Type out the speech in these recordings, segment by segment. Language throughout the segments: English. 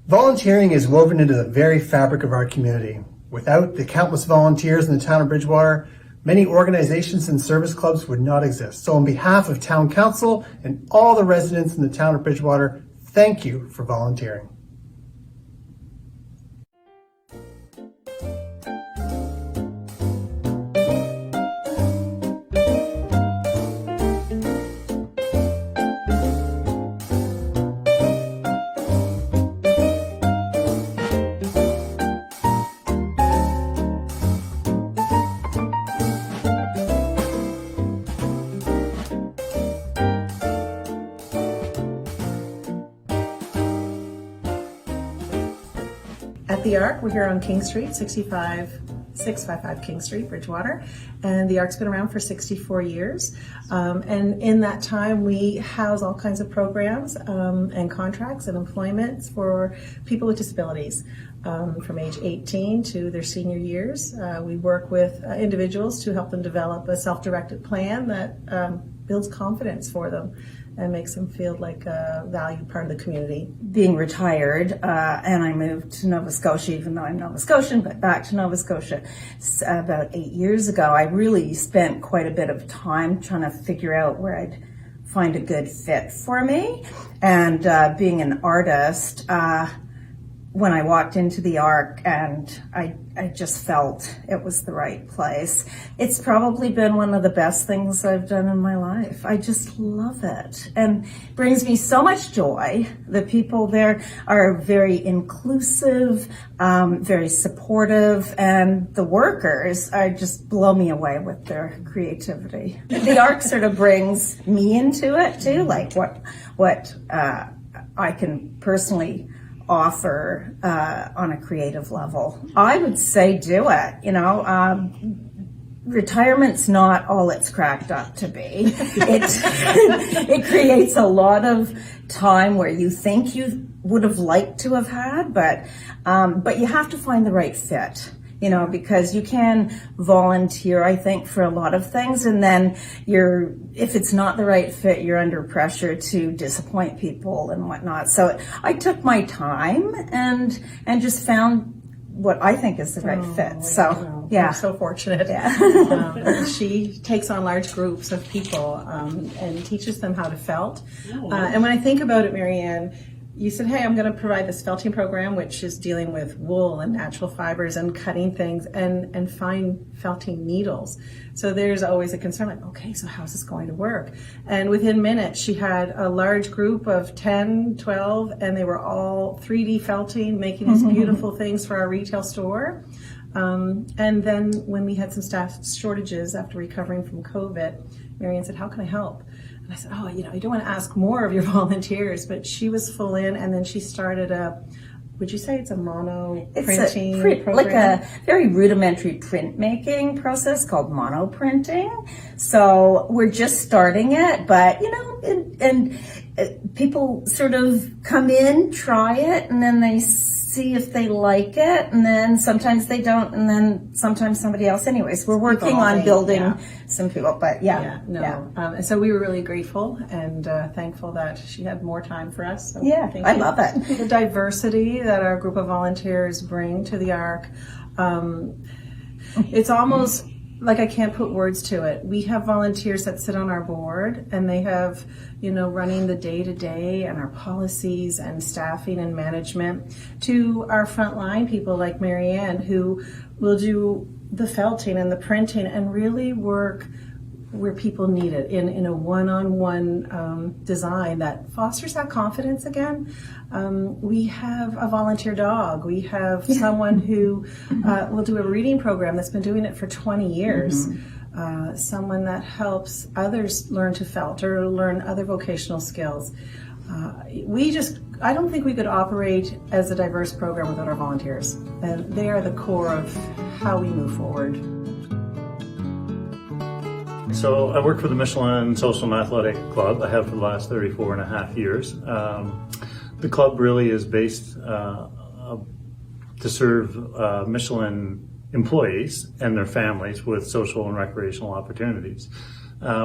Volunteering is woven into the very fabric of our community. Without the countless volunteers in the town of Bridgewater, many organizations and service clubs would not exist. So on behalf of Town Council and all the residents in the town of Bridgewater, thank you for volunteering. At the Ark, we're here on King Street, 655 King Street, Bridgewater, and the Ark's been around for 64 years. And in that time, we house all kinds of programs and contracts and employments for people with disabilities from age 18 to their senior years. We work with individuals to help them develop a self-directed plan that builds confidence for them and makes them feel like a valued part of the community. Being retired, and I moved to Nova Scotia, even though I'm Nova Scotian, but back to Nova Scotia about 8 years ago, I really spent quite a bit of time trying to figure out where I'd find a good fit for me. And being an artist, when I walked into the Ark, and I just felt it was the right place. It's probably been one of the best things I've done in my life. I just love it and brings me so much joy. The people there are very inclusive, very supportive, and the workers are just blow me away with their creativity. The Ark sort of brings me into it too, like what I can personally offer on a creative level. I would say do it. You know, retirement's not all it's cracked up to be. It creates a lot of time where you think you would have liked to have had, but you have to find the right fit. You know, because you can volunteer, I think, for a lot of things, and then if it's not the right fit, you're under pressure to disappoint people and whatnot. So I took my time and just found what I think is the right fit. So yeah, I'm so fortunate. Yeah. She takes on large groups of people and teaches them how to felt. And when I think about it, Marianne, you said, hey, I'm going to provide this felting program, which is dealing with wool and natural fibers and cutting things and fine felting needles. So there's always a concern, like, okay, so how's this going to work? And within minutes, she had a large group of 10, 12, and they were all 3D felting, making these beautiful things for our retail store. And then when we had some staff shortages after recovering from COVID, Marianne said, how can I help? And I said, oh, you know, I don't want to ask more of your volunteers, but she was full in, and then she started would you say it's a mono printing program? Like a very rudimentary printmaking process called mono printing. So we're just starting it, but, you know, and people sort of come in, try it, and then they see if they like it, and then sometimes they don't, and then sometimes somebody else. Anyways, we're working on building some people, but so we were really grateful and thankful that she had more time for us. So I love it. The diversity that our group of volunteers bring to the Ark, it's almost like I can't put words to it. We have volunteers that sit on our board, and they have, you know, running the day-to-day and our policies and staffing and management, to our frontline people like Marianne, who will do the felting and the printing and really work where people need it in a one-on-one design that fosters that confidence again. We have a volunteer dog. We have someone who will do a reading program that's been doing it for 20 years. Someone that helps others learn to felt or learn other vocational skills. I don't think we could operate as a diverse program without our volunteers. And they are the core of how we move forward. So I work for the Michelin Social and Athletic Club. I have for the last 34 and a half years. The club really is based to serve Michelin employees and their families with social and recreational opportunities.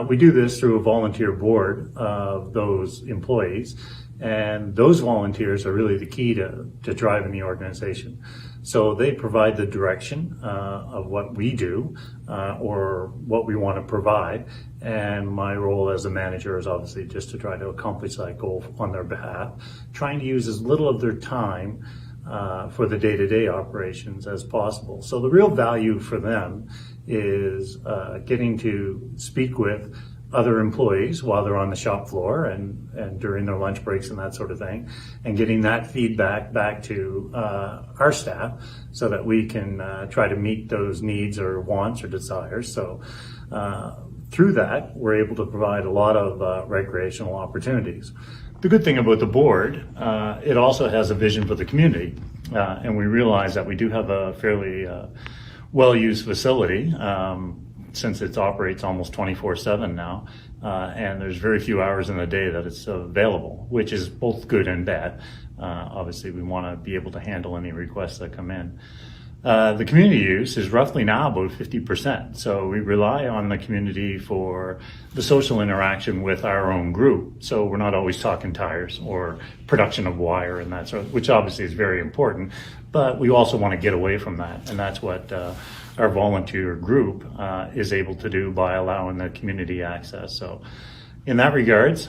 We do this through a volunteer board of those employees, and those volunteers are really the key to driving the organization. So they provide the direction of what we do or what we want to provide, and my role as a manager is obviously just to try to accomplish that goal on their behalf, trying to use as little of their time for the day-to-day operations as possible. So the real value for them is getting to speak with other employees while they're on the shop floor and during their lunch breaks and that sort of thing, and getting that feedback back to our staff so that we can try to meet those needs or wants or desires. So through that, we're able to provide a lot of recreational opportunities. The good thing about the board, it also has a vision for the community, and we realize that we do have a fairly well-used facility since it operates almost 24/7 now, and there's very few hours in the day that it's available, which is both good and bad. Obviously, we want to be able to handle any requests that come in. The community use is roughly now about 50%. So we rely on the community for the social interaction with our own group. So we're not always talking tires or production of wire and that sort of, which obviously is very important, but we also want to get away from that. And that's what our volunteer group is able to do by allowing the community access. So in that regards,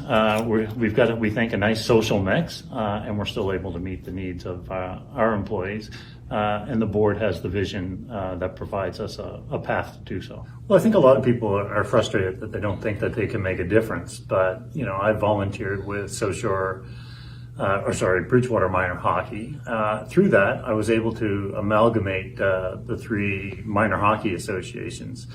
we've got, we think, a nice social mix, and we're still able to meet the needs of our employees. And the board has the vision that provides us a path to do so. Well, I think a lot of people are frustrated that they don't think that they can make a difference. But, you know, I volunteered with Bridgewater Minor Hockey. Through that, I was able to amalgamate the three minor hockey associations,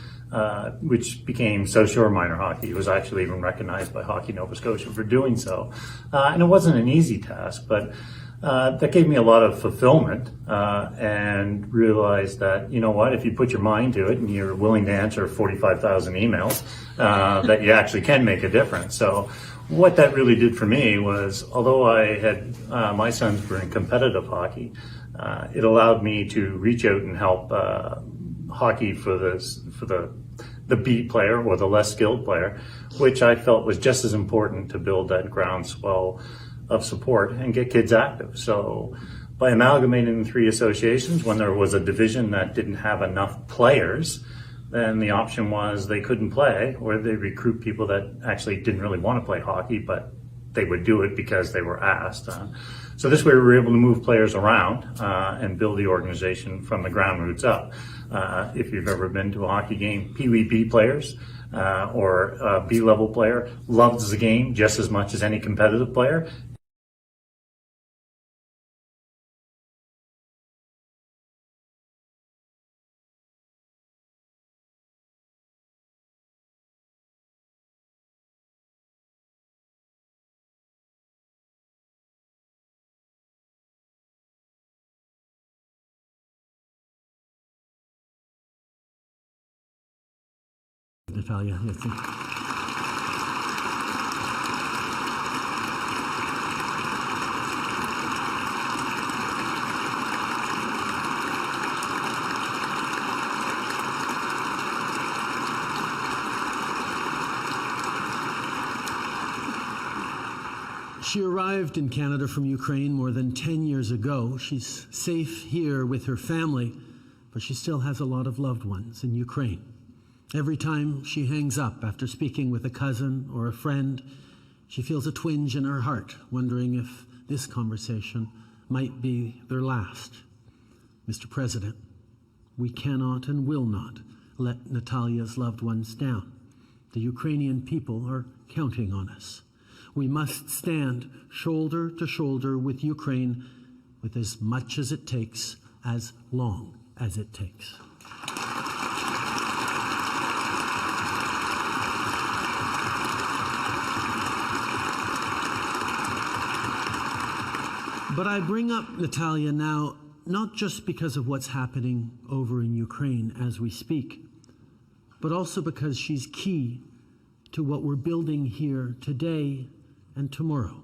which became South Shore Minor Hockey. It was actually even recognized by Hockey Nova Scotia for doing so. And it wasn't an easy task, but that gave me a lot of fulfillment and realized that, you know what, if you put your mind to it and you're willing to answer 45,000 emails, that you actually can make a difference. So what that really did for me was, although I had my sons were in competitive hockey, it allowed me to reach out and help hockey for the B player or the less skilled player, which I felt was just as important to build that groundswell of support and get kids active. So by amalgamating the three associations, when there was a division that didn't have enough players, then the option was they couldn't play, or they recruit people that actually didn't really want to play hockey, but they would do it because they were asked. So this way we were able to move players around and build the organization from the ground roots up. If you've ever been to a hockey game, Pee Wee B players or a B-level player loves the game just as much as any competitive player. Natalia. She arrived in Canada from Ukraine more than 10 years ago. She's safe here with her family, but she still has a lot of loved ones in Ukraine. Every time she hangs up after speaking with a cousin or a friend, she feels a twinge in her heart, wondering if this conversation might be their last. Mr. President, we cannot and will not let Natalia's loved ones down. The Ukrainian people are counting on us. We must stand shoulder to shoulder with Ukraine with as much as it takes, as long as it takes. But I bring up Natalia now, not just because of what's happening over in Ukraine as we speak, but also because she's key to what we're building here today and tomorrow.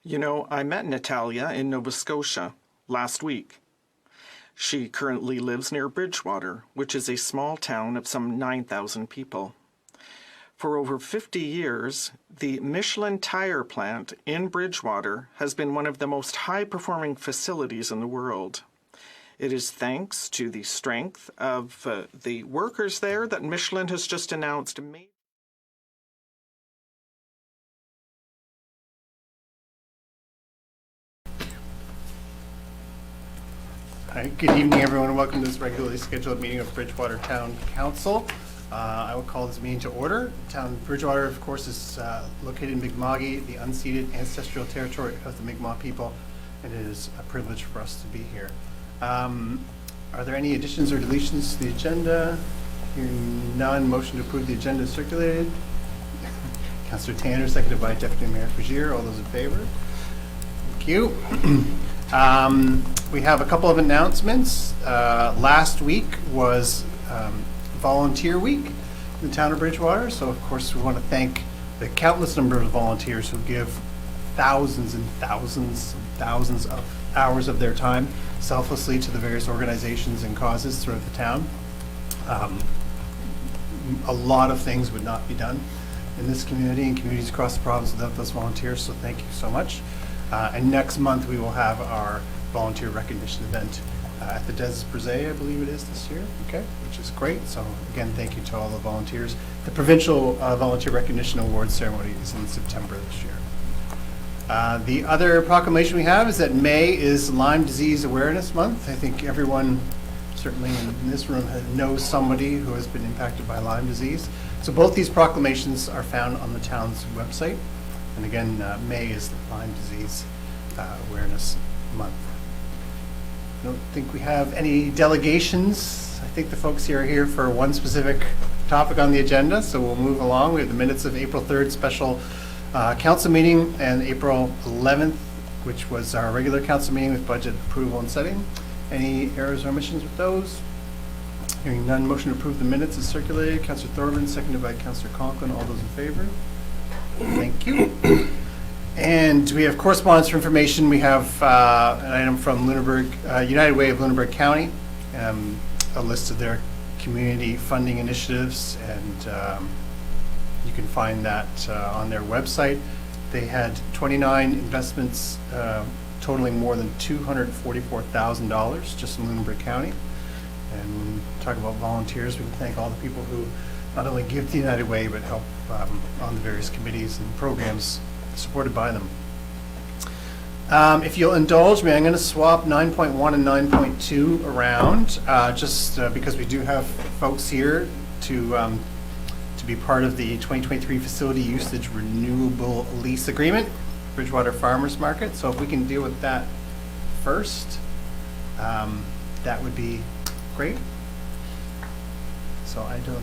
You know, I met Natalia in Nova Scotia last week. She currently lives near Bridgewater, which is a small town of some 9,000 people. For over 50 years, the Michelin tire plant in Bridgewater has been one of the most high-performing facilities in the world. It is thanks to the strength of the workers there that Michelin has just announced Hi, good evening, everyone, and welcome to this regularly scheduled meeting of Bridgewater Town Council. I will call this meeting to order. Town of Bridgewater, of course, is located in Mi'kma'ki, the unceded ancestral territory of the Mi'kmaq people, and it is a privilege for us to be here. Are there any additions or deletions to the agenda? Hearing none, motion to approve the agenda is circulated. Councillor Tanner, seconded by Deputy Mayor Fagier. All those in favor? Thank you. We have a couple of announcements. Last week was Volunteer Week in the town of Bridgewater, so of course we want to thank the countless number of volunteers who give thousands and thousands and thousands of hours of their time selflessly to the various organizations and causes throughout the town. A lot of things would not be done in this community and communities across the province without those volunteers, so thank you so much. And next month we will have our volunteer recognition event at the Des Brisé, I believe it is this year, okay, which is great. So again, thank you to all the volunteers. The Provincial Volunteer Recognition Awards ceremony is in September this year. The other proclamation we have is that May is Lyme Disease Awareness Month. I think everyone, certainly in this room, knows somebody who has been impacted by Lyme disease. So both these proclamations are found on the town's website. And again, May is the Lyme Disease Awareness Month. I don't think we have any delegations. I think the folks here are here for one specific topic on the agenda, so we'll move along. We have the minutes of April 3rd special council meeting and April 11th, which was our regular council meeting with budget approval and setting. Any errors or omissions with those? Hearing none, motion to approve the minutes is circulated. Councillor Thorburn, seconded by Councillor Conklin. All those in favor? Thank you. And we have correspondence for information. We have an item from Lunenburg, United Way of Lunenburg County, a list of their community funding initiatives, and you can find that on their website. They had 29 investments totaling more than $244,000 just in Lunenburg County. And when we talk about volunteers, we can thank all the people who not only give to United Way, but help on the various committees and programs supported by them. If you'll indulge me, I'm going to swap 9.1 and 9.2 around, just because we do have folks here to be part of the 2023 Facility Usage Renewable Lease Agreement, Bridgewater Farmers Market. So if we can deal with that first, that would be great. So I don't...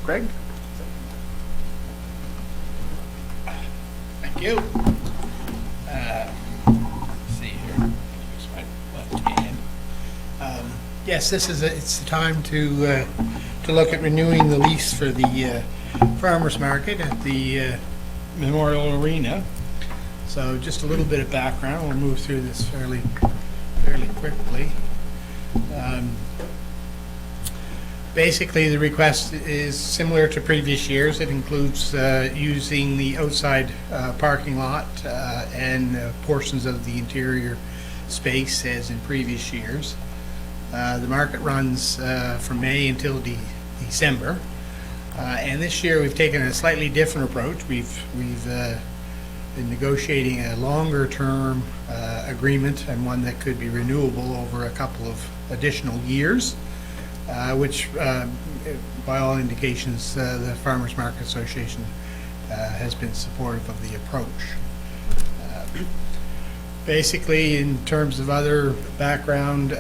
Greg? Thank you. Let's see here. Use my left hand. Yes, it's the time to look at renewing the lease for the farmers market at the Memorial Arena. So just a little bit of background. We'll move through this fairly quickly. Basically, the request is similar to previous years. It includes using the outside parking lot and portions of the interior space as in previous years. The market runs from May until December. And this year we've taken a slightly different approach. We've been negotiating a longer term agreement, and one that could be renewable over a couple of additional years. Which, by all indications, the Farmers Market Association has been supportive of the approach. Basically, in terms of other background,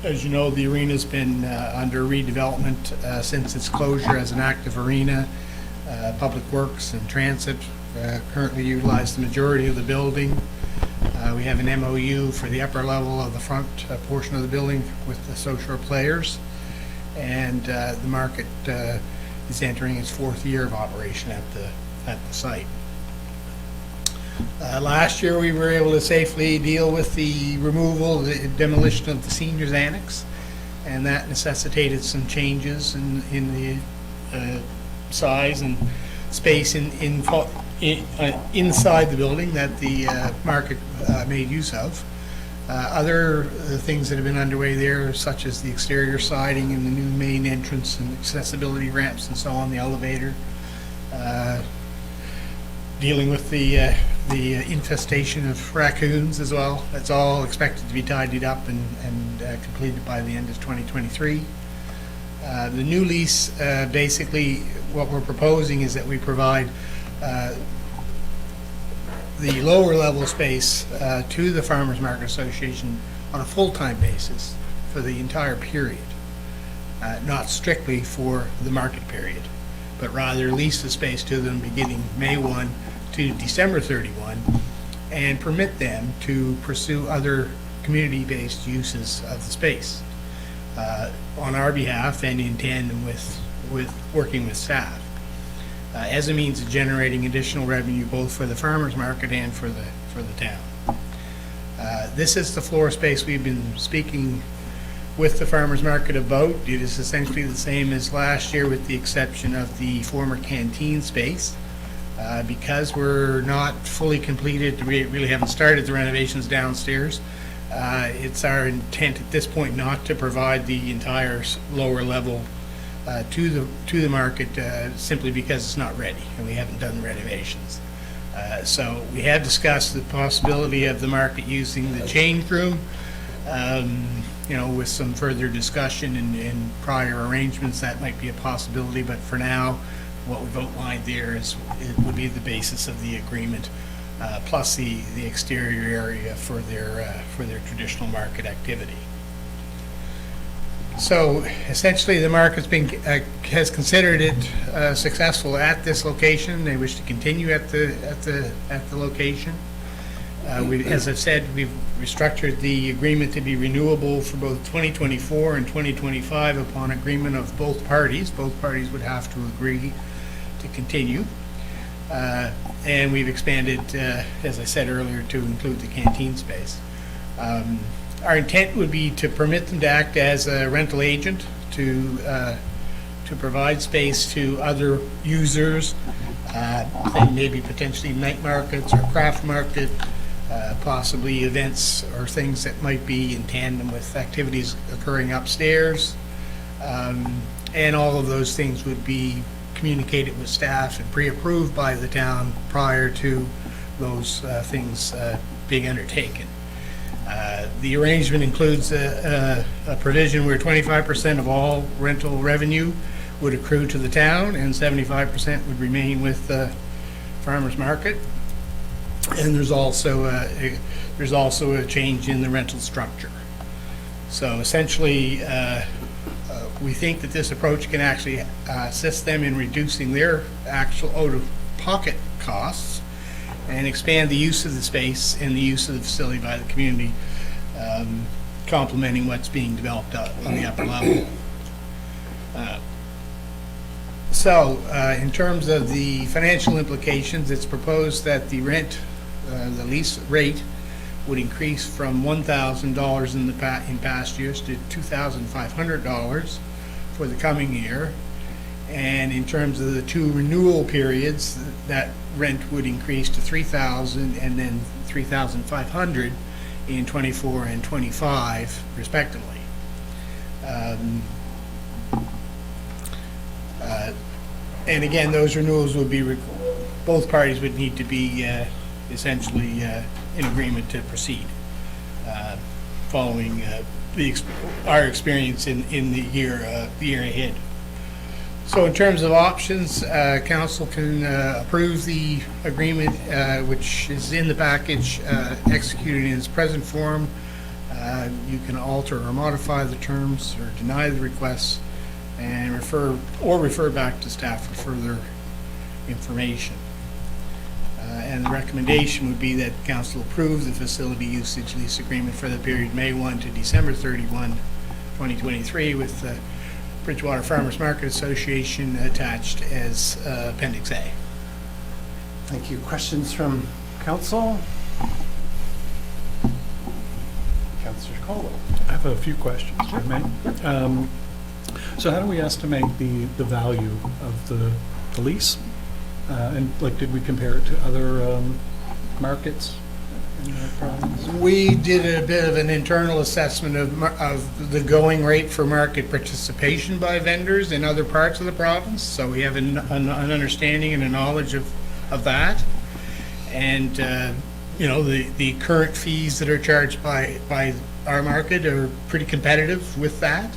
as you know, the arena's been under redevelopment since its closure as an active arena. Public Works and Transit currently utilize the majority of the building. We have an MOU for the upper level of the front portion of the building with the South Shore Players, and the market is entering its 4th year of operation at the site. Last year, we were able to safely deal with the removal, the demolition of the seniors annex, and that necessitated some changes in the size and space inside the building that the market made use of. Other things that have been underway there, such as the exterior siding and the new main entrance and accessibility ramps and so on, the elevator, dealing with the infestation of raccoons as well. That's all expected to be tidied up and completed by the end of 2023. The new lease, basically what we're proposing is that we provide the lower level space to the Farmers Market Association on a full-time basis for the entire period, not strictly for the market period, but rather lease the space to them beginning May 1 to December 31 and permit them to pursue other community-based uses of the space on our behalf and in tandem with working with staff as a means of generating additional revenue both for the farmers market and for the town. This is the floor space we've been speaking with the farmers market about. It is essentially the same as last year with the exception of the former canteen space. Because we're not fully completed, we really haven't started the renovations downstairs. It's our intent at this point not to provide the entire lower level to the market simply because it's not ready and we haven't done renovations. So we have discussed the possibility of the market using the change room, with some further discussion and prior arrangements. That might be a possibility, but for now, what we've outlined there it would be the basis of the agreement, plus the exterior area for their traditional market activity. So essentially, the market's has considered it successful at this location. They wish to continue at the location. As I've said, we've restructured the agreement to be renewable for both 2024 and 2025 upon agreement of both parties. Both parties would have to agree to continue. And we've expanded, as I said earlier, to include the canteen space. Our intent would be to permit them to act as a rental agent to provide space to other users, and maybe potentially night markets or craft market, possibly events or things that might be in tandem with activities occurring upstairs. And all of those things would be communicated with staff and pre-approved by the town prior to those things being undertaken. The arrangement includes a provision where 25% of all rental revenue would accrue to the town and 75% would remain with the farmers market. And there's also a change in the rental structure. So essentially, we think that this approach can actually assist them in reducing their actual out-of-pocket costs and expand the use of the space and the use of the facility by the community, complementing what's being developed on the upper level. So in terms of the financial implications, it's proposed that the lease rate would increase from $1,000 in past years to $2,500 for the coming year. And in terms of the two renewal periods, that rent would increase to $3,000 and then $3,500 in 24 and 25, respectively. And again, those renewals would be, both parties would need to be essentially in agreement to proceed following our experience in the year ahead. So in terms of options, council can approve the agreement, which is in the package, executed in its present form. You can alter or modify the terms or deny the requests and refer back to staff for further information. And the recommendation would be that council approve the facility usage lease agreement for the period May 1 to December 31, 2023 with the Bridgewater Farmers Market Association attached as Appendix A. Thank you. Questions from Council? Councillor Caldwell. I have a few questions, if I may. So how do we estimate the value of the lease? And like, did we compare it to other markets in the province? We did a bit of an internal assessment of the going rate for market participation by vendors in other parts of the province. So we have an understanding and a knowledge of that. And, the current fees that are charged by our market are pretty competitive with that.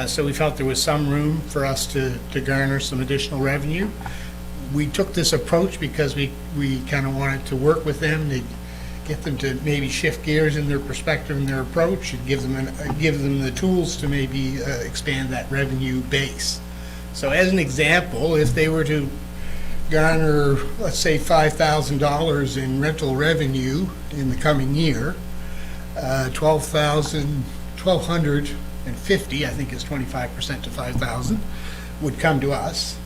So we felt there was some room for us to garner some additional revenue. We took this approach because we kind of wanted to work with them to get them to maybe shift gears in their perspective and their approach, and give them the tools to maybe expand that revenue base. So as an example, if they were to garner, let's say, $5,000 in rental revenue in the coming year, $1,250, I think is 25% to 5,000, would come to us.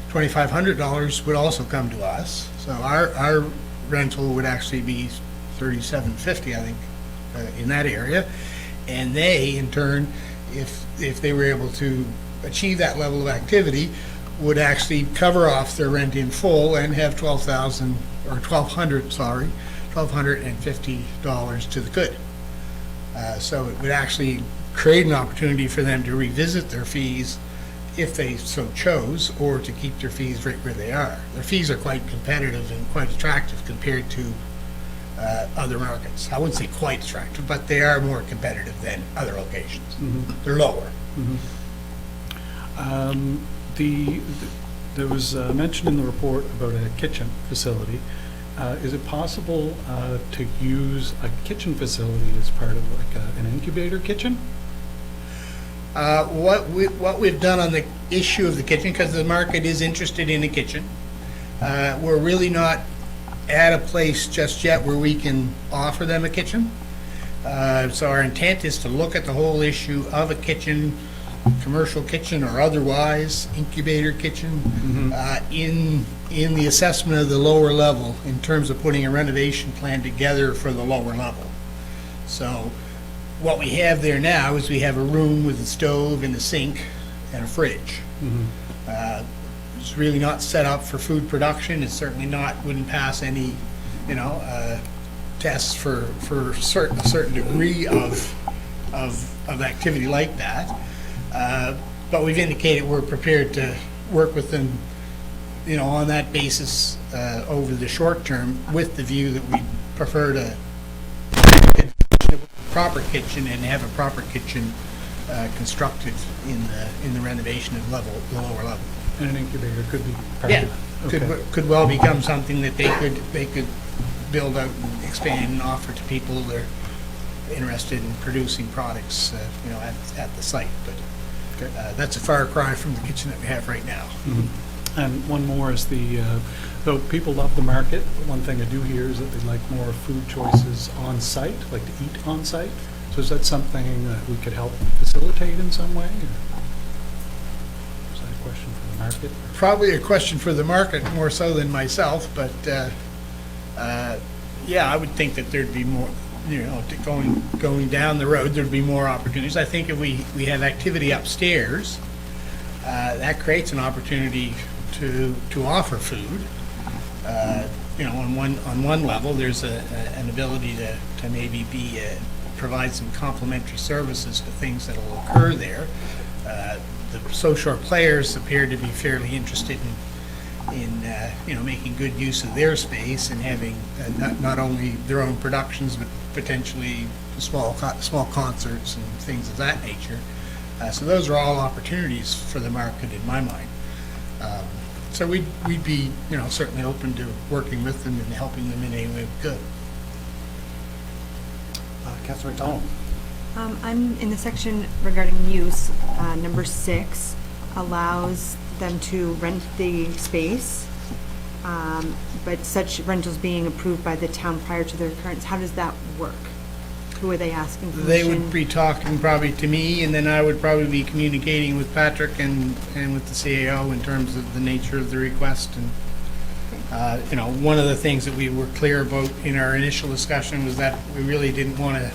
$2,500 would also come to us. So our rental would actually be $3,750, I think, in that area. And they, in turn, if they were able to achieve that level of activity, would actually cover off their rent in full and have $1,250 to the good. So it would actually create an opportunity for them to revisit their fees if they so chose, or to keep their fees right where they are. Their fees are quite competitive and quite attractive compared to other markets. I wouldn't say quite attractive, but they are more competitive than other locations. They're lower. There was mention in the report about a kitchen facility. Is it possible to use a kitchen facility as part of like an incubator kitchen? What we've done on the issue of the kitchen, because the market is interested in a kitchen, we're really not at a place just yet where we can offer them a kitchen. So our intent is to look at the whole issue of a kitchen, commercial kitchen or otherwise, incubator kitchen, in the assessment of the lower level in terms of putting a renovation plan together for the lower level. So what we have there now is we have a room with a stove and a sink and a fridge. It's really not set up for food production. It's certainly wouldn't pass any, tests for a certain degree of activity like that. But we've indicated we're prepared to work with them, on that basis over the short term, with the view that we prefer to proper kitchen and have a proper kitchen constructed in the renovation of the lower level. And an incubator could be part Yeah, of it? Okay. could well become something that they could build out and expand and offer to people that are interested in producing products, at the site. But that's a far cry from the kitchen that we have right now. And one more is though people love the market, one thing I do hear is that they like more food choices on site, like to eat on site. So is that something that we could help facilitate in some way? Or is that a question for the market? Probably a question for the market more so than myself, but I would think that there'd be more, going down the road, there'd be more opportunities. I think if we have activity upstairs, that creates an opportunity to offer food. On one level, there's an ability to maybe provide some complementary services to things that will occur there. The social players appear to be fairly interested in making good use of their space and having not only their own productions, but potentially small concerts and things of that nature. So those are all opportunities for the market in my mind. So we'd be certainly open to working with them and helping them in any way we could. Councillor McDonald. I'm in the section regarding use. Number 6 allows them to rent the space, but such rentals being approved by the town prior to their occurrence. How does that work? Who are they asking permission? They would be talking probably to me, and then I would probably be communicating with Patrick and with the CAO in terms of the nature of the request One of the things that we were clear about in our initial discussion was that we really didn't want to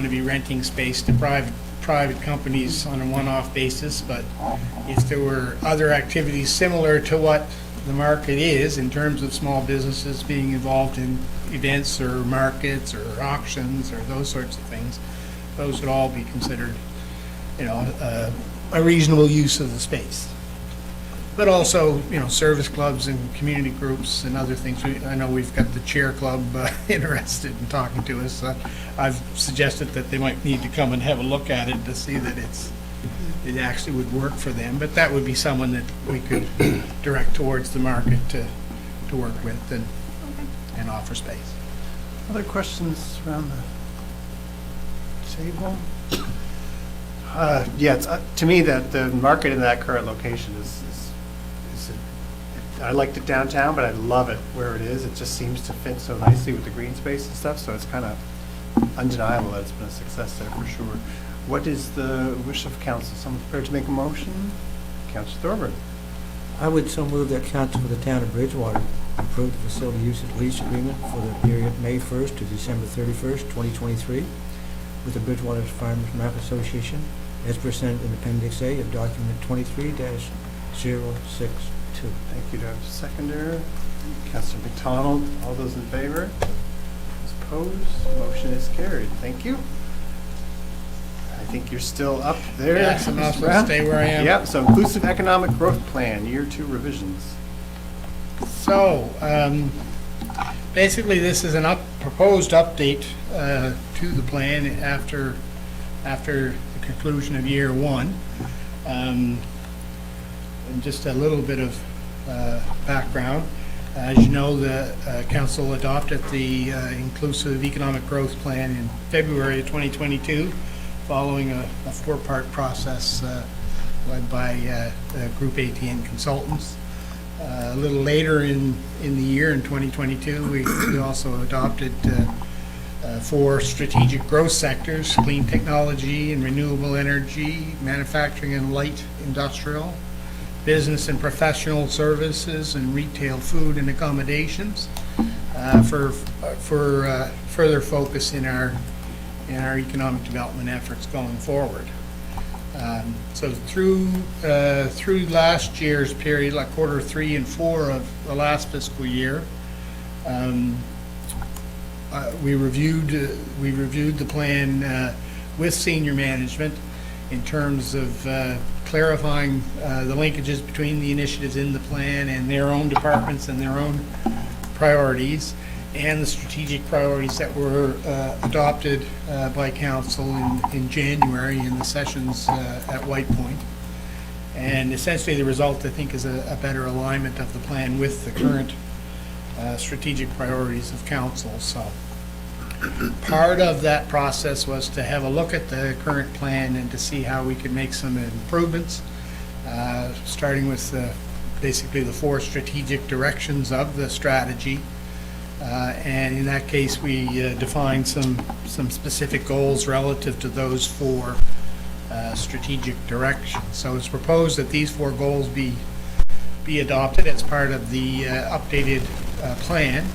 be renting space to private companies on a one-off basis, but if there were other activities similar to what the market is in terms of small businesses being involved in events or markets or auctions or those sorts of things, those would all be considered, a reasonable use of the space. But also, service clubs and community groups and other things. I know we've got the Chair Club interested in talking to us. I've suggested that they might need to come and have a look at it to see that it actually would work for them. But that would be someone that we could direct towards the market to work with and offer space. Other questions around the table? To me, that the market in that current location I liked it downtown, but I love it where it is. It just seems to fit so nicely with the green space and stuff, so it's kind of undeniable that it's been a success there for sure. What is the wish of council? Someone prepared to make a motion? Councillor Thorburn. I would so move that council for the town of Bridgewater approve the facility usage lease agreement for the period May 1st to December 31st, 2023 with the Bridgewater Farmers Map Association as presented in Appendix A of document 23-062. Thank you. Do I have a seconder? Councillor McDonald. All those in favor? Those opposed? Motion is carried. Thank you. I think you're still up there. Yes, I'm also going to stay where I am. Yep, so Inclusive Economic Growth Plan, Year 2 revisions. So, basically, this is a proposed update to the plan after the conclusion of Year 1. And just a little bit of background. As you know, the Council adopted the Inclusive Economic Growth Plan in February of 2022, following a four-part process led by Group ATN Consultants. A little later in the year, in 2022, we also adopted 4 strategic growth sectors: clean technology and renewable energy, manufacturing and light industrial, business and professional services, and retail, food, and accommodations, for further focus in our economic development efforts going forward. So through last year's period, like quarter 3 and 4 of the last fiscal year, we reviewed the plan with senior management in terms of clarifying the linkages between the initiatives in the plan and their own departments and their own priorities, and the strategic priorities that were adopted by Council in January in the sessions at White Point. And essentially the result, I think, is a better alignment of the plan with the current strategic priorities of Council. So part of that process was to have a look at the current plan and to see how we could make some improvements, starting with basically the 4 strategic directions of the strategy. And in that case, we defined some specific goals relative to those 4 strategic directions. So it's proposed that these 4 goals be adopted as part of the updated plan,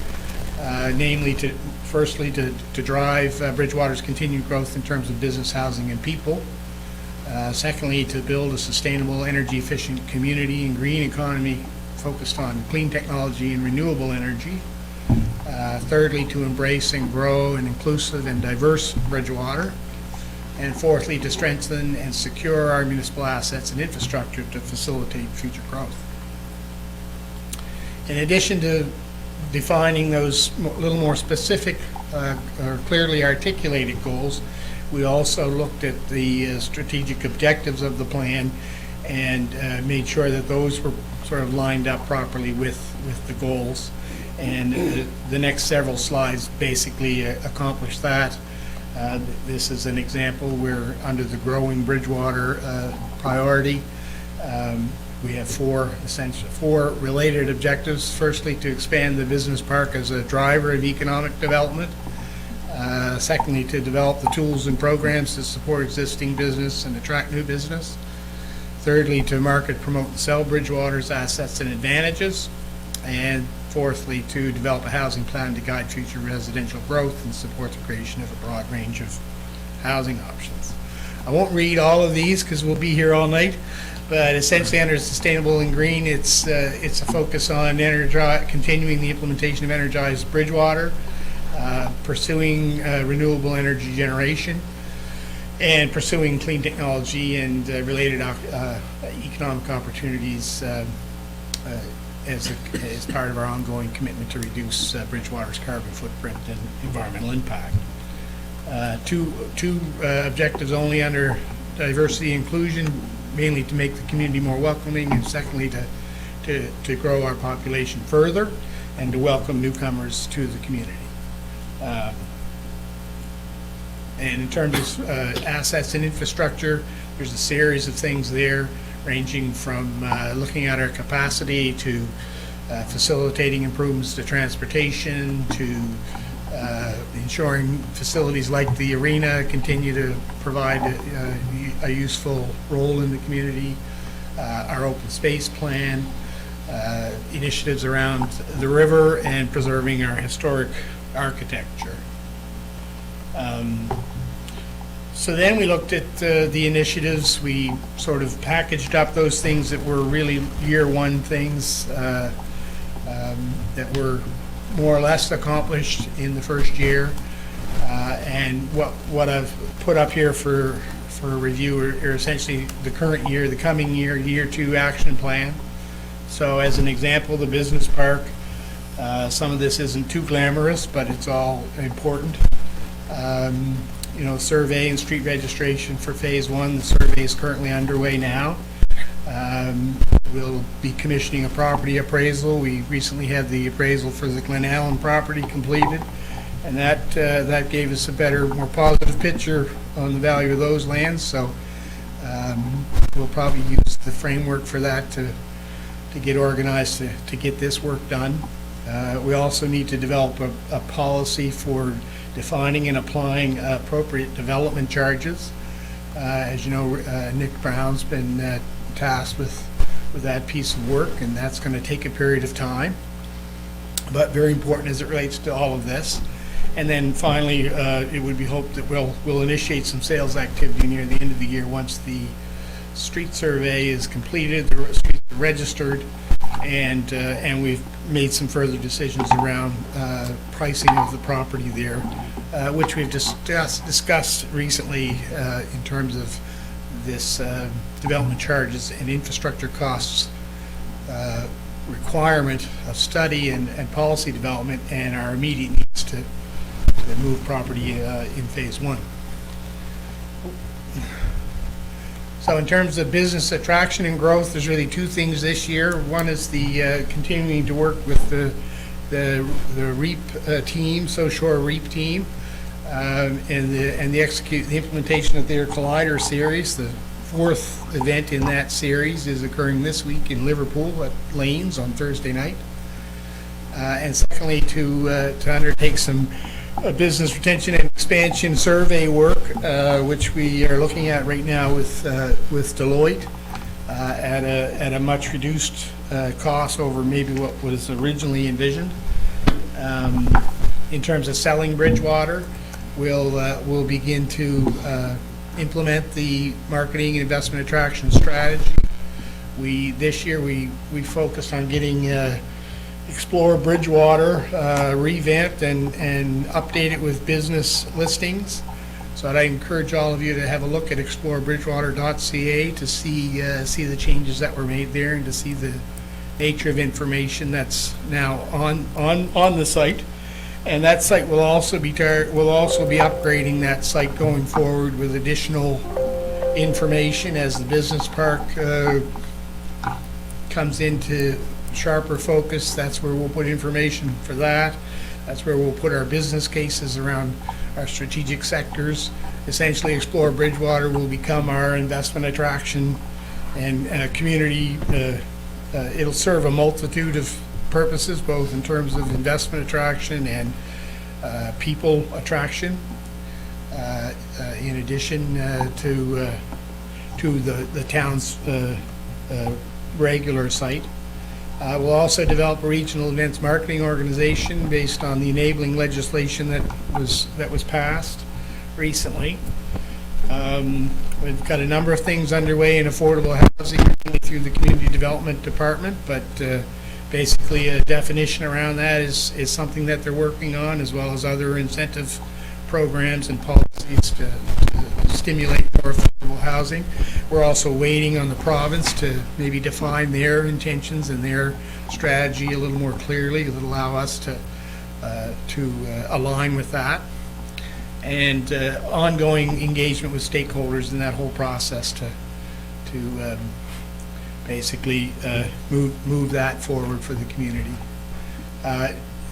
namely firstly to drive Bridgewater's continued growth in terms of business, housing, and people. Secondly, to build a sustainable, energy-efficient community and green economy focused on clean technology and renewable energy. Thirdly, to embrace and grow an inclusive and diverse Bridgewater. And fourthly, to strengthen and secure our municipal assets and infrastructure to facilitate future growth. In addition to defining those little more specific or clearly articulated goals, we also looked at the strategic objectives of the plan and made sure that those were sort of lined up properly with the goals. And the next several slides basically accomplish that. This is an example where under the Growing Bridgewater priority, we have 4 related objectives. Firstly, to expand the business park as a driver of economic development. Secondly, to develop the tools and programs to support existing business and attract new business. Thirdly, to market, promote, and sell Bridgewater's assets and advantages. And fourthly, to develop a housing plan to guide future residential growth and support the creation of a broad range of housing options. I won't read all of these because we'll be here all night, but essentially under sustainable and green, it's a focus on continuing the implementation of Energized Bridgewater, pursuing renewable energy generation, and pursuing clean technology and related economic opportunities as part of our ongoing commitment to reduce Bridgewater's carbon footprint and environmental impact. Two objectives only under diversity and inclusion, mainly to make the community more welcoming, and secondly to grow our population further and to welcome newcomers to the community. And in terms of assets and infrastructure, there's a series of things there, ranging from looking at our capacity to facilitating improvements to transportation, to ensuring facilities like the arena continue to provide a useful role in the community, our open space plan, initiatives around the river, and preserving our historic architecture. So then we looked at the initiatives. We sort of packaged up those things that were really year one things that were more or less accomplished in the first year. And what I've put up here for review are essentially the current year, the coming year, year two action plan. So as an example, the business park, some of this isn't too glamorous, but it's all important. Survey and street registration for phase one. The survey is currently underway now. We'll be commissioning a property appraisal. We recently had the appraisal for the Glen Allen property completed, and that gave us a better, more positive picture on the value of those lands. So we'll probably use the framework for that to get organized to get this work done. We also need to develop a policy for defining and applying appropriate development charges. As you know, Nick Brown's been tasked with that piece of work, and that's going to take a period of time, but very important as it relates to all of this. And then finally, it would be hoped that we'll initiate some sales activity near the end of the year once the street survey is completed, the streets are registered, and we've made some further decisions around pricing of the property there, which we've discussed recently in terms of this development charges and infrastructure costs requirement of study and policy development, and our immediate needs to move property in phase one. So in terms of business attraction and growth, there's really two things this year. One is the continuing to work with the REAP team, South Shore REAP team, and the implementation of their Collider series. The fourth event in that series is occurring this week in Liverpool at Lanes on Thursday night. And secondly, to undertake some business retention and expansion survey work, which we are looking at right now with Deloitte at a much reduced cost over maybe what was originally envisioned. In terms of selling Bridgewater, we'll begin to implement the marketing and investment attraction strategy. This year we focused on getting Explore Bridgewater revamped and updated with business listings. So I'd encourage all of you to have a look at explorebridgewater.ca to see the changes that were made there and to see the nature of information that's now on the site. And that site will also be upgrading that site going forward with additional information as the business park comes into sharper focus. That's where we'll put information for that. That's where we'll put our business cases around our strategic sectors. Essentially, Explore Bridgewater will become our investment attraction and community. It'll serve a multitude of purposes, both in terms of investment attraction and people attraction, in addition to the town's regular site. We'll also develop a regional events marketing organization based on the enabling legislation that was passed recently. We've got a number of things underway in affordable housing, mainly through the Community Development Department, but basically a definition around that is something that they're working on, as well as other incentive programs and policies to stimulate more affordable housing. We're also waiting on the province to maybe define their intentions and their strategy a little more clearly, that allow us to align with that. And ongoing engagement with stakeholders in that whole process to basically move that forward for the community.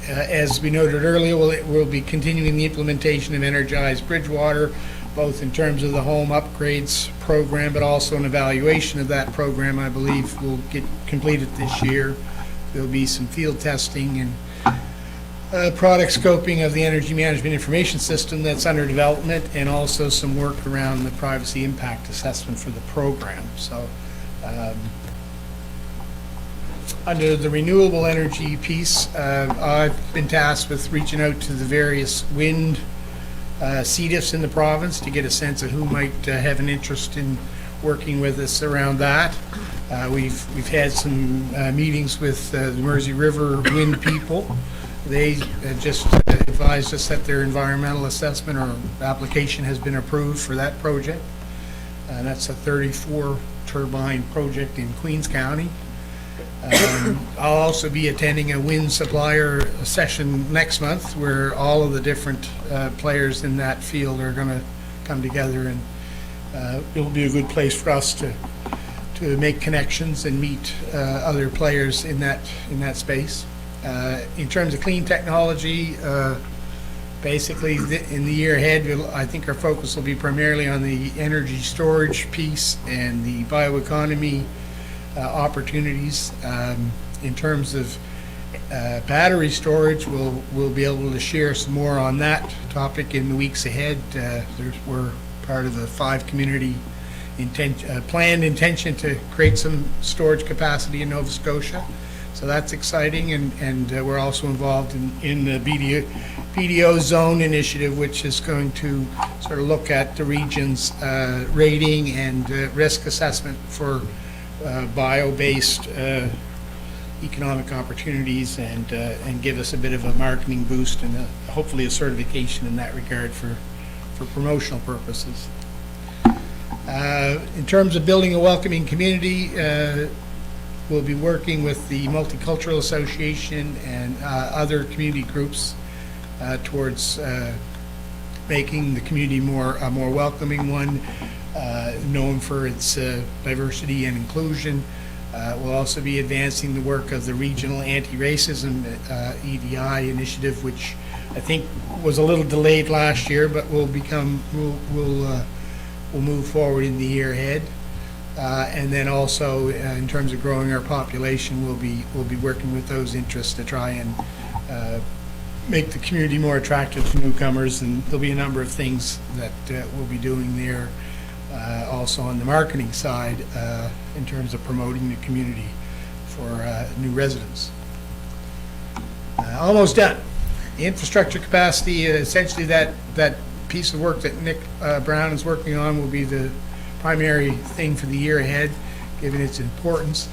As we noted earlier, we'll be continuing the implementation of Energize Bridgewater, both in terms of the home upgrades program, but also an evaluation of that program, I believe, will get completed this year. There'll be some field testing and product scoping of the energy management information system that's under development, and also some work around the privacy impact assessment for the program. So under the renewable energy piece, I've been tasked with reaching out to the various wind CDIFs in the province to get a sense of who might have an interest in working with us around that. We've had some meetings with the Mersey River wind people. They just advised us that their environmental assessment or application has been approved for that project. That's a 34 turbine project in Queens County. I'll also be attending a wind supplier session next month, where all of the different players in that field are going to come together, and it'll be a good place for us to make connections and meet other players in that space. In terms of clean technology, basically in the year ahead, I think our focus will be primarily on the energy storage piece and the bioeconomy opportunities. In terms of battery storage, we'll be able to share some more on that topic in the weeks ahead. We're part of the 5 community planned intention to create some storage capacity in Nova Scotia. So that's exciting, and we're also involved in the BDO zone initiative, which is going to sort of look at the region's rating and risk assessment for bio-based economic opportunities, and give us a bit of a marketing boost and hopefully a certification in that regard for promotional purposes. In terms of building a welcoming community, we'll be working with the Multicultural Association and other community groups towards making the community a more welcoming one, known for its diversity and inclusion. We'll also be advancing the work of the Regional Anti-Racism EDI initiative, which I think was a little delayed last year, but will move forward in the year ahead. And then also, in terms of growing our population, we'll be working with those interests to try and make the community more attractive to newcomers, and there'll be a number of things that we'll be doing there. Also on the marketing side, in terms of promoting the community for new residents. Almost done. The infrastructure capacity, essentially that piece of work that Nick Brown is working on will be the primary thing for the year ahead, given its importance.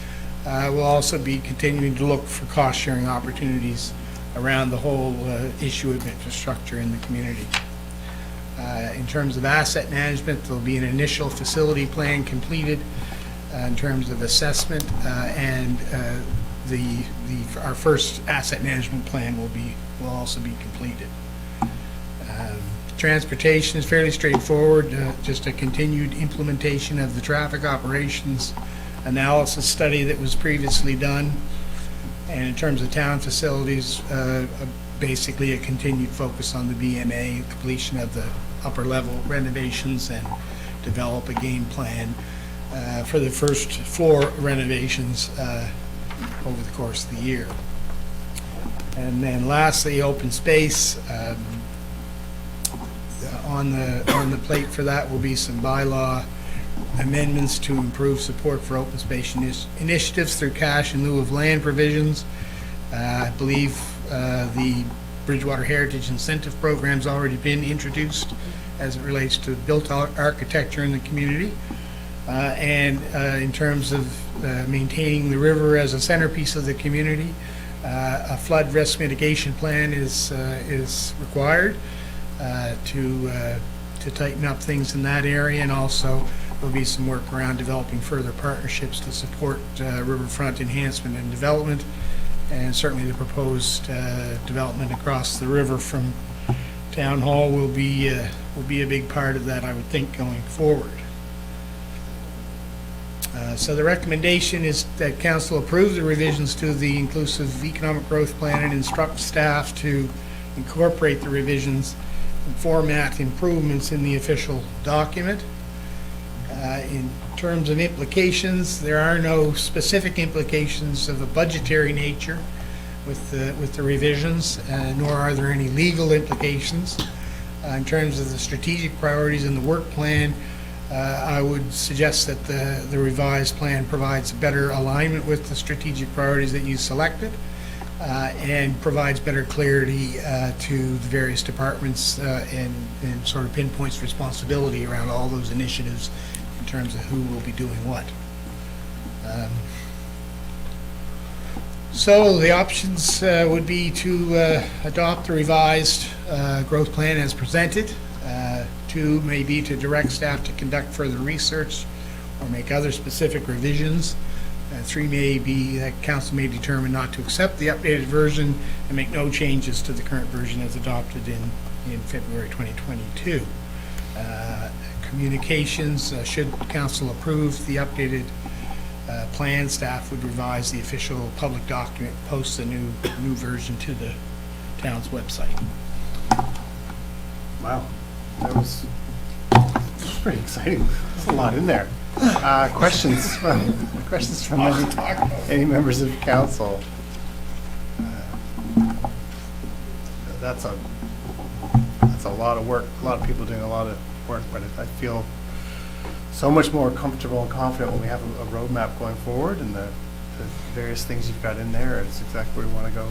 We'll also be continuing to look for cost-sharing opportunities around the whole issue of infrastructure in the community. In terms of asset management, there'll be an initial facility plan completed in terms of assessment, and our first asset management plan will also be completed. Transportation is fairly straightforward, just a continued implementation of the traffic operations analysis study that was previously done. And in terms of town facilities, basically a continued focus on the BMA, completion of the upper level renovations, and develop a game plan for the first floor renovations over the course of the year. And then lastly, open space. On the plate for that will be some bylaw amendments to improve support for open space initiatives through cash in lieu of land provisions. I believe the Bridgewater Heritage Incentive Program's already been introduced as it relates to built architecture in the community. And in terms of maintaining the river as a centerpiece of the community, a flood risk mitigation plan is required to tighten up things in that area, and also there'll be some work around developing further partnerships to support riverfront enhancement and development, and certainly the proposed development across the river from Town Hall will be a big part of that, I would think, going forward. So the recommendation is that council approve the revisions to the inclusive economic growth plan and instruct staff to incorporate the revisions and format improvements in the official document. In terms of implications, there are no specific implications of a budgetary nature with the revisions, nor are there any legal implications. In terms of the strategic priorities in the work plan, I would suggest that the revised plan provides better alignment with the strategic priorities that you selected, and provides better clarity to the various departments, and sort of pinpoints responsibility around all those initiatives in terms of who will be doing what. So the options would be to adopt the revised growth plan as presented. 2 may be to direct staff to conduct further research or make other specific revisions. 3 may be that council may determine not to accept the updated version and make no changes to the current version as adopted in February 2022. Communications, should council approve the updated plan, staff would revise the official public document, post the new version to the town's website. Wow, that was pretty exciting. There's a lot in there. Questions from any members of council? That's a lot of work. A lot of people doing a lot of work, but I feel so much more comfortable and confident when we have a roadmap going forward and the various things you've got in there. It's exactly where we want to go.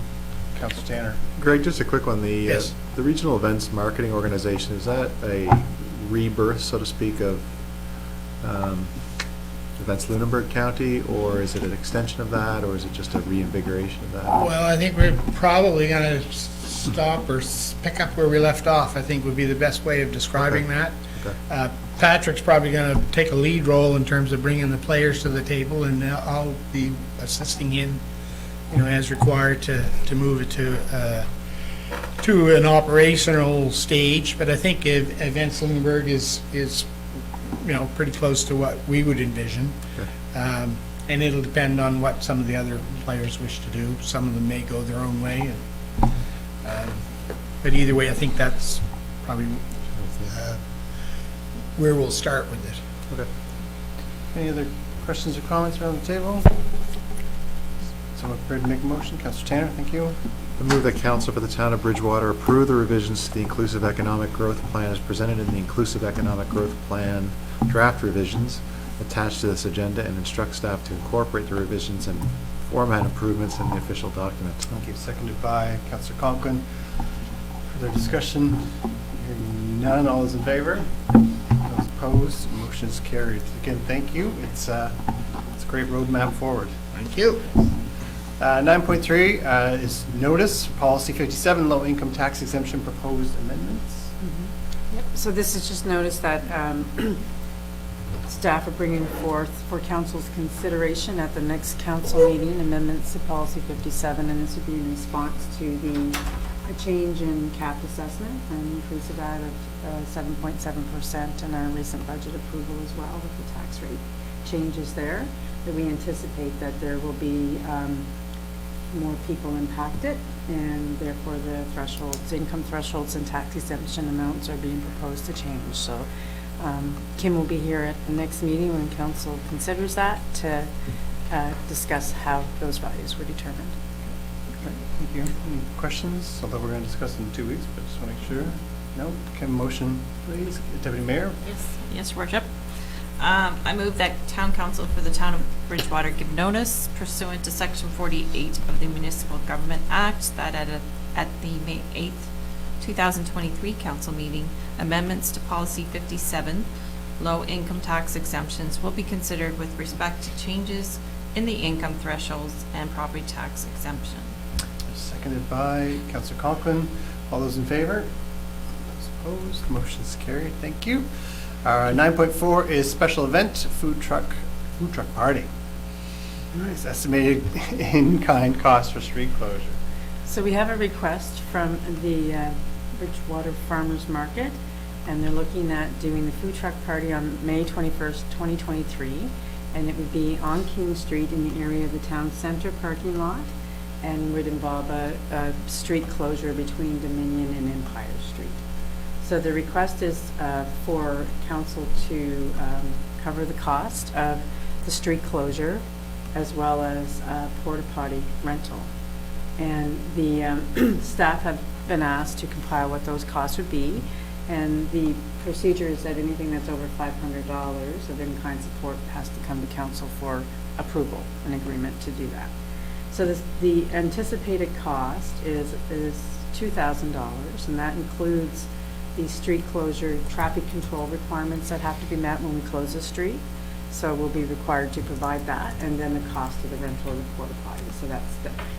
Councilor Tanner. Greg, just a quick one. Yes. The Regional Events Marketing Organization, is that a rebirth, so to speak, of Events Lunenburg County, or is it an extension of that, or is it just a reinvigoration of that? Well, I think we're probably going to stop or pick up where we left off, I think would be the best way of describing that. Okay. Patrick's probably going to take a lead role in terms of bringing the players to the table, and I'll be assisting him, as required to move it to an operational stage. But I think Events Lunenburg is pretty close to what we would envision. Okay. And it'll depend on what some of the other players wish to do. Some of them may go their own way. But either way, I think that's probably where we'll start with it. Okay. Any other questions or comments around the table? Someone prepared to make a motion? Councilor Tanner, thank you. I move that council for the town of Bridgewater approve the revisions to the Inclusive Economic Growth Plan as presented in the Inclusive Economic Growth Plan draft revisions attached to this agenda, and instruct staff to incorporate the revisions and format improvements in the official document. Thank you. Seconded by Councilor Conklin. Further discussion? Hearing none. All those in favor? Those opposed? Motion is carried. Again, thank you. It's a great roadmap forward. Thank you. 9.3 is notice, policy 57, low income tax exemption proposed amendments. Yep. So this is just notice that staff are bringing forth for council's consideration at the next council meeting amendments to policy 57, and this would be in response to a change in cap assessment, an increase of that of 7.7%, and our recent budget approval as well with the tax rate changes there. That we anticipate that there will be more people impacted, and therefore the thresholds, income thresholds and tax exemption amounts are being proposed to change. So Kim will be here at the next meeting when council considers that to discuss how those values were determined. Thank you. Any questions? Although we're going to discuss in 2 weeks, but just want to make sure. No? Can motion, please? Deputy Mayor? Yes, Your Worship. I move that town council for the town of Bridgewater give notice pursuant to section 48 of the Municipal Government Act that at the May 8th, 2023 council meeting, amendments to policy 57, low income tax exemptions will be considered with respect to changes in the income thresholds and property tax exemption. Seconded by Councillor Conklin. All those in favor? Those opposed? Motion is carried. Thank you. 9.4 is special event food truck party. Nice. Estimated in-kind cost for street closure. So we have a request from the Bridgewater Farmers Market, and they're looking at doing the food truck party on May 21st, 2023, and it would be on King Street in the area of the town center parking lot, and would involve a street closure between Dominion and Empire Street. So the request is for council to cover the cost of the street closure as well as porta potty rental. And the staff have been asked to compile what those costs would be, and the procedure is that anything that's over $500 of in-kind support has to come to council for approval, an agreement to do that. So the anticipated cost is $2,000, and that includes the street closure traffic control requirements that have to be met when we close a street. So we'll be required to provide that, and then the cost of the rental of the porta potty.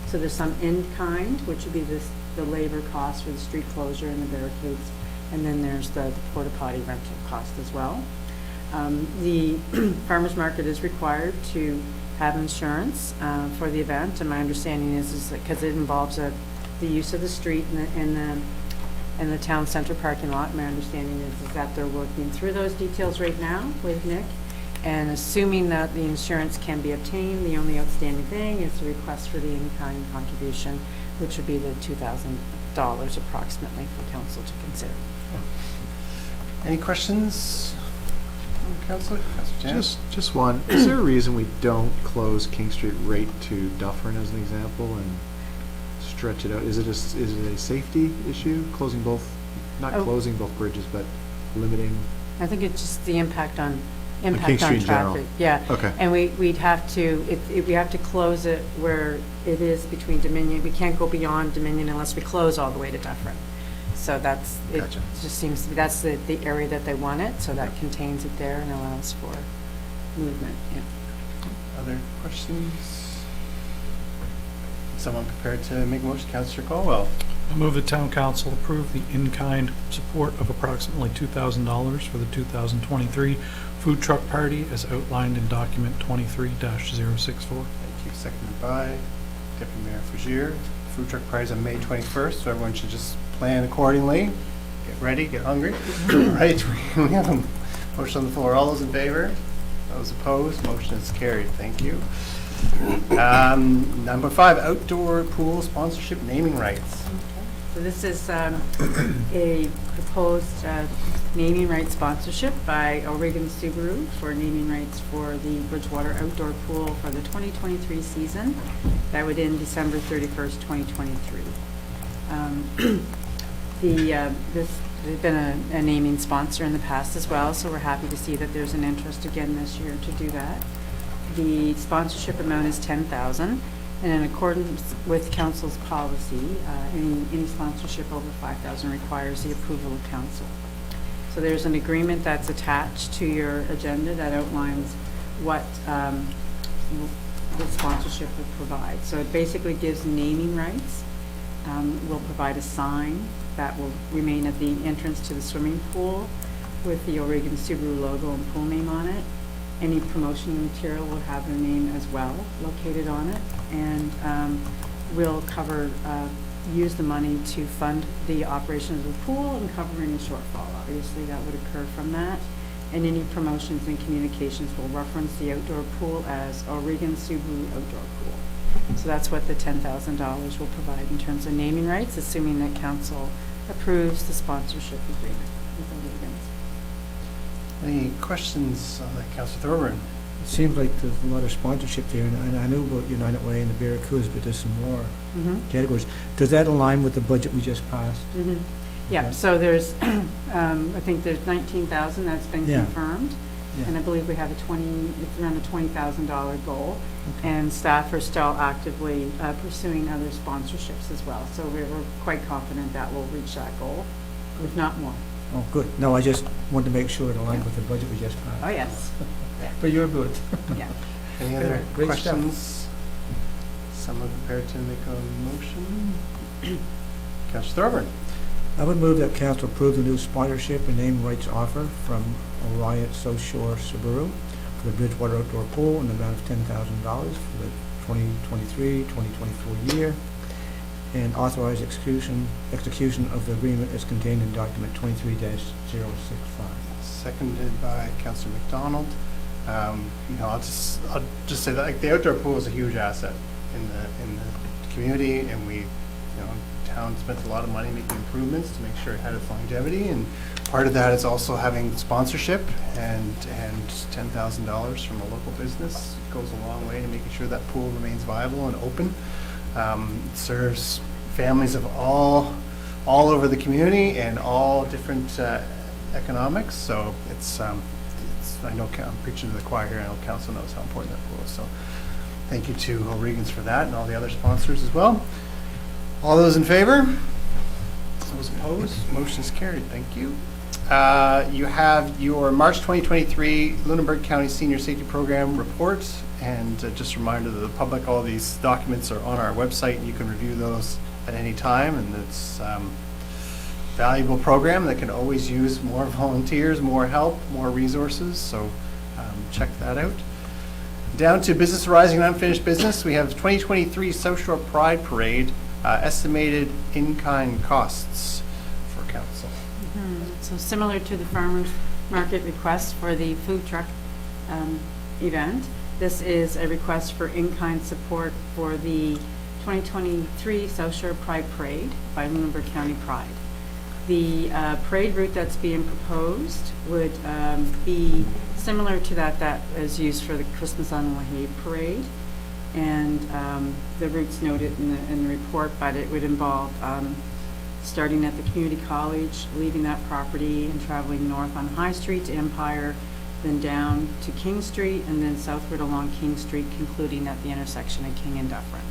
So there's some in-kind, which would be the labor cost for the street closure and the barricades, and then there's the porta potty rental cost as well. The farmers market is required to have insurance for the event, and my understanding is that because it involves the use of the street and the town center parking lot, my understanding is that they're working through those details right now with Nick. And assuming that the insurance can be obtained, the only outstanding thing is the request for the in-kind contribution, which would be the $2,000 approximately for council to consider. Any questions from Councillor? Councillor Jan? Just one. Is there a reason we don't close King Street right to Dufferin as an example and stretch it out? Is it a safety issue, closing both, not closing both bridges, but limiting? I think it's just the impact on King Street in general. traffic. Yeah. Okay. And we'd have to, if we have to close it where it is between Dominion, we can't go beyond Dominion unless we close all the way to Dufferin. So that's, it Gotcha. just seems to be, that's the area that they want it, so that contains it there and allows for movement. Yeah. Other questions? Someone prepared to make a motion? Councillor Colwell. I move the town council approve the in-kind support of approximately $2,000 for the 2023 food truck party as outlined in document 23-064. Thank you. Seconded by Deputy Mayor Fugere. Food truck party is on May 21st, so everyone should just plan accordingly. Get ready, get hungry. Right, we have a motion on the floor. All those in favor? Those opposed? Motion is carried. Thank you. Number 5, outdoor pool sponsorship naming rights. So this is a proposed naming rights sponsorship by O'Regan Subaru for naming rights for the Bridgewater outdoor pool for the 2023 season. That would end December 31st, 2023. They've been a naming sponsor in the past as well, so we're happy to see that there's an interest again this year to do that. The sponsorship amount is $10,000. And in accordance with council's policy, any sponsorship over $5,000 requires the approval of council. So there's an agreement that's attached to your agenda that outlines what the sponsorship would provide. So it basically gives naming rights. We'll provide a sign that will remain at the entrance to the swimming pool with the O'Regan Subaru logo and pool name on it. Any promotional material will have their name as well located on it, and we'll use the money to fund the operation of the pool and cover any shortfall. Obviously, that would occur from that. And any promotions and communications will reference the outdoor pool as O'Regan Subaru Outdoor Pool. So that's what the $10,000 will provide in terms of naming rights, assuming that council approves the sponsorship agreement with O'Regan's. Any questions on that, Councillor Thorburn? It seems like there's a lot of sponsorship there, and I know about United Way and the Barracudas, but there's some more categories. Does that align with the budget we just passed? Yeah, so there's, I think there's 19,000 that's been confirmed, And I believe we have it's around a $20,000 goal. And staff are still actively pursuing other sponsorships as well. So we're quite confident that we'll reach that goal, if not more. Oh, good. No, I just wanted to make sure it aligned with the budget we just passed. Oh, yes. But you're good. Yeah. Any other Great stuff. questions? Someone prepared to make a motion? Councillor Thorburn. I would move that council approve the new sponsorship and name rights offer from Orion South Shore Subaru for the Bridgewater Outdoor Pool in the amount of $10,000 for the 2023-2024 year, and authorize execution of the agreement as contained in document 23-065. Seconded by Councillor McDonald. I'll just say that like, the outdoor pool is a huge asset in the community, and we, town spent a lot of money making improvements to make sure it had its longevity, and part of that is also having sponsorship, and $10,000 from a local business goes a long way to making sure that pool remains viable and open. It serves families of all over the community and all different economics, so I know I'm preaching to the choir here. I know council knows how important that pool is. So thank you to O'Regan's for that and all the other sponsors as well. All those in favor? Those opposed? Motion is carried. Thank you. You have your March 2023 Lunenburg County Senior Safety Program report. And just a reminder to the public, all these documents are on our website. You can review those at any time. And it's valuable program that can always use more volunteers, more help, more resources, so check that out. Down to business arising and unfinished business, we have 2023 South Shore Pride Parade, estimated in-kind costs for council. So similar to the farmers market request for the food truck event, this is a request for in-kind support for the 2023 South Shore Pride Parade by Lunenburg County Pride. The parade route that's being proposed would be similar to that is used for the Christmas on the Lehigh Parade, and the routes noted in the report, but it would involve starting at the community college, leaving that property and traveling north on High Street to Empire, then down to King Street, and then southward along King Street, concluding at the intersection of King and Dufferin.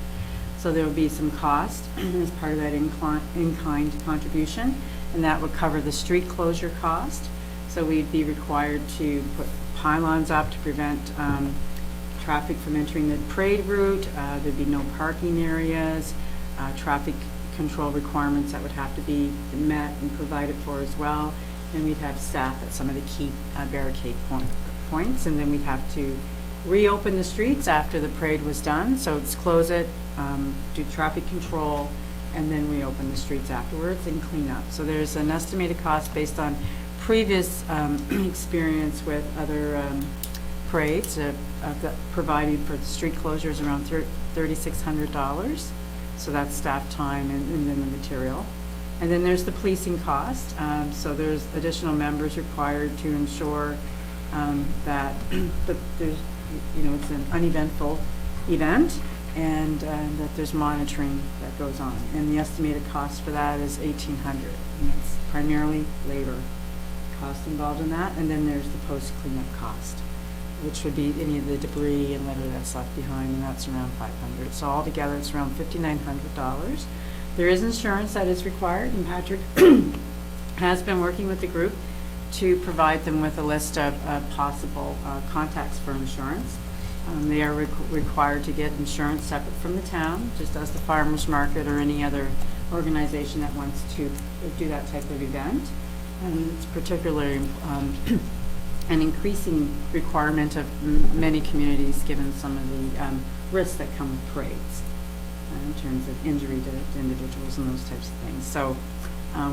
So there will be some cost as part of that in-kind contribution, and that would cover the street closure cost. So we'd be required to put pylons up to prevent traffic from entering the parade route. There'd be no parking areas, traffic control requirements that would have to be met and provided for as well. And we'd have staff at some of the key barricade points, and then we'd have to reopen the streets after the parade was done. So it's close it, do traffic control, and then reopen the streets afterwards and clean up. So there's an estimated cost based on previous experience with other parades providing for the street closures around $3,600. So that's staff time and then the material. And then there's the policing cost. So there's additional members required to ensure that there's, it's an uneventful event, and that there's monitoring that goes on. And the estimated cost for that is $1,800. And it's primarily labor cost involved in that. And then there's the post cleanup cost, which would be any of the debris and litter that's left behind, and that's around $500. So altogether, it's around $5,900. There is insurance that is required, and Patrick has been working with the group to provide them with a list of possible contacts for insurance. They are required to get insurance separate from the town, just as the farmers market or any other organization that wants to do that type of event. And it's particularly an increasing requirement of many communities, given some of the risks that come with parades in terms of injury to individuals and those types of things. So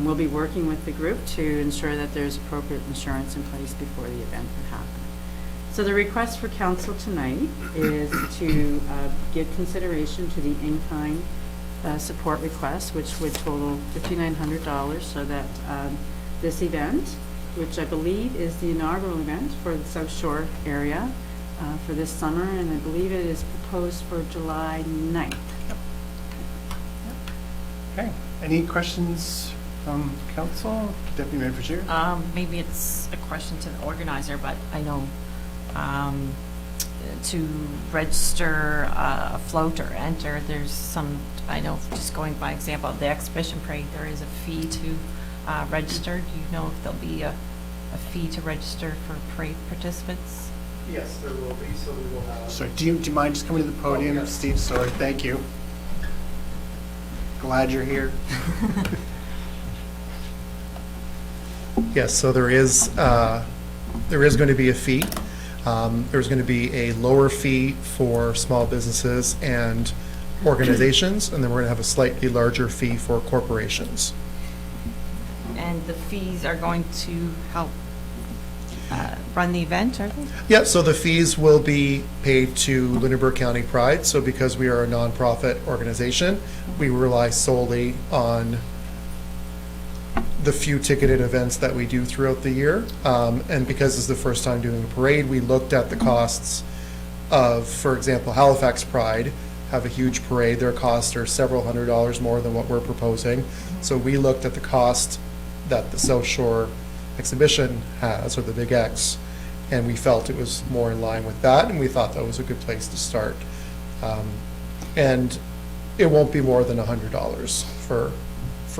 we'll be working with the group to ensure that there's appropriate insurance in place before the event would happen. So the request for council tonight is to give consideration to the in-kind support request, which would total $5,900, so that this event, which I believe is the inaugural event for the South Shore area for this summer, and I believe it is proposed for July 9th. Okay. Any questions from council? Deputy Mayor Bashir? Maybe it's a question to the organizer, but I know to register a float or enter. There's some, I know, just going by example of the exhibition parade, there is a fee to register. Do you know if there'll be a fee to register for parade participants? Yes, there will be, so we will have. Sorry, do you mind just coming to the podium, yes. Steve? Sorry, thank you. Glad you're here. Yes, so there is going to be a fee. There's going to be a lower fee for small businesses and organizations, and then we're going to have a slightly larger fee for corporations. And the fees are going to help run the event, are they? Yeah, so the fees will be paid to Lunenburg County Pride. So because we are a nonprofit organization, we rely solely on the few ticketed events that we do throughout the year. And because it's the first time doing a parade, we looked at the costs of, for example, Halifax Pride have a huge parade. Their costs are several $100s more than what we're proposing. So we looked at the cost that the South Shore exhibition has, or the Big X, and we felt it was more in line with that, and we thought that was a good place to start. And it won't be more than $100 for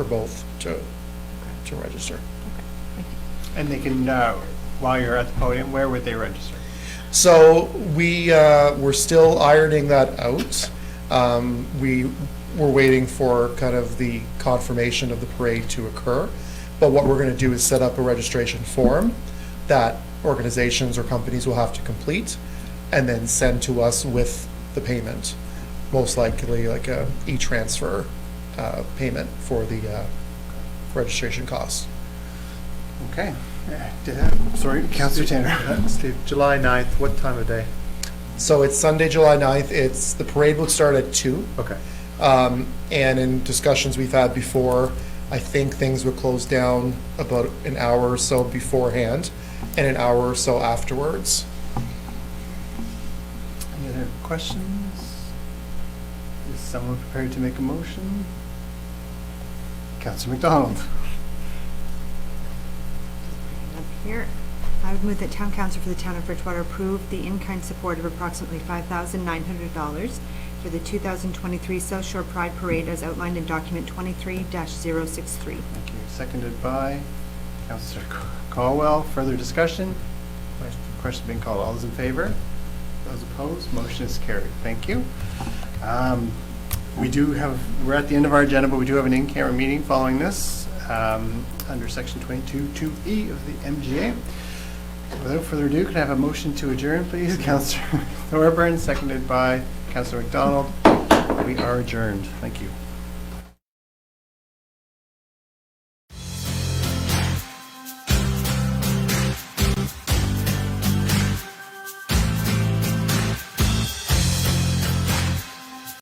both to register. And they can, while you're at the podium, where would they register? So we're still ironing that out. We're waiting for kind of the confirmation of the parade to occur. But what we're going to do is set up a registration form that organizations or companies will have to complete and then send to us with the payment, most likely like a e-transfer payment for the registration costs. Okay. Sorry, Councillor Tanner. Steve, July 9th, what time of day? So it's Sunday, July 9th. The parade will start at 2. Okay. And in discussions we've had before, I think things would close down about an hour or so beforehand and an hour or so afterwards. Any other questions? Is someone prepared to make a motion? Councillor McDonald. Up here, I would move that Town Council for the Town of Bridgewater approve the in-kind support of approximately $5,900 for the 2023 South Shore Pride Parade as outlined in document 23-063. Thank you. Seconded by Councillor Caldwell. Further discussion? Question being called. All those in favor? Those opposed? Motion is carried. Thank you. We're at the end of our agenda, but we do have an in-camera meeting following this under section 22(2)E of the MGA. Without further ado, can I have a motion to adjourn, please? Councillor Thorburn, seconded by Councillor McDonald. We are adjourned. Thank you.